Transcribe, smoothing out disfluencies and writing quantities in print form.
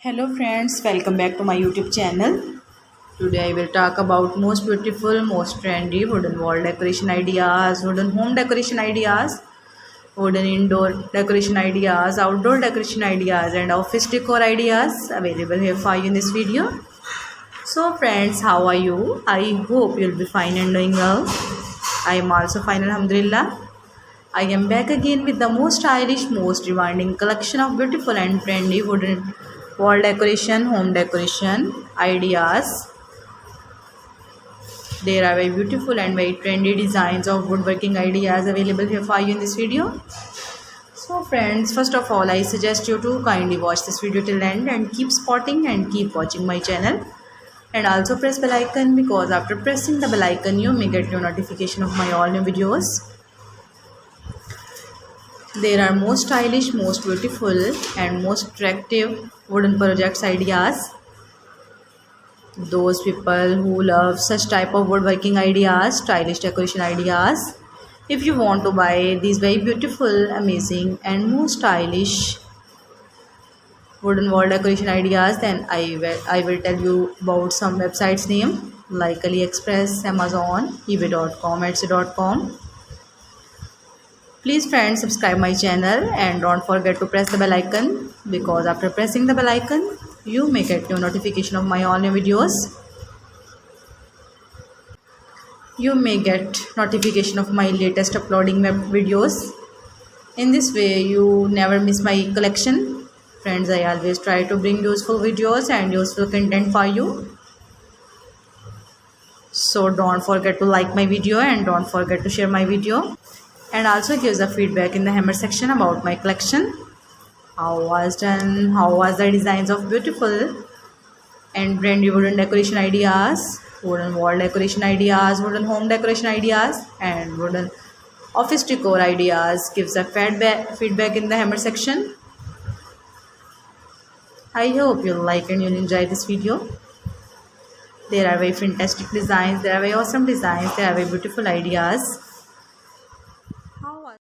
Hello friends, welcome back to my YouTube channel. Today I will talk about most beautiful, most trendy wooden wall decoration ideas, wooden home decoration ideas, wooden indoor decoration ideas, outdoor decoration ideas and office decor ideas available here for you in this video. So friends, how are you? I hope you'll be fine and doing well. I am also fine, alhamdulillah. I am back again with the most stylish, most demanding collection of beautiful and trendy wooden wall decoration, home decoration ideas. There are very beautiful and very trendy designs of woodworking ideas available here for you in this video. So friends, first of all, I suggest you to kindly watch this video till end and keep spotting and keep watching my channel. And also press bell icon, because after pressing the bell icon, you may get your notification of my all new videos. There are most stylish, most beautiful and most attractive wooden projects ideas. Those people who love such type of woodworking ideas, stylish decoration ideas. If you want to buy these very beautiful, amazing and most stylish wooden wall decoration ideas, then I will tell you about some websites name like AliExpress, Amazon, eBay.com, Etsy.com. Please friends, subscribe my channel and don't forget to press the bell icon, because after pressing the bell icon you may get your notification of my all new videos. You may get notification of my latest uploading videos. In this way you never miss my collection. Friends, I always try to bring useful videos and useful content for you. So don't forget to like my video and don't forget to share my video. And also give the feedback in the hammer section about my collection. How was done, how was the designs of beautiful and trendy wooden decoration ideas, wooden wall decoration ideas, wooden home decoration ideas and wooden office decor ideas. Give the feedback in the hammer section. I hope you'll like and you'll enjoy this video. There are very fantastic designs, there are very awesome designs, there are very beautiful ideas.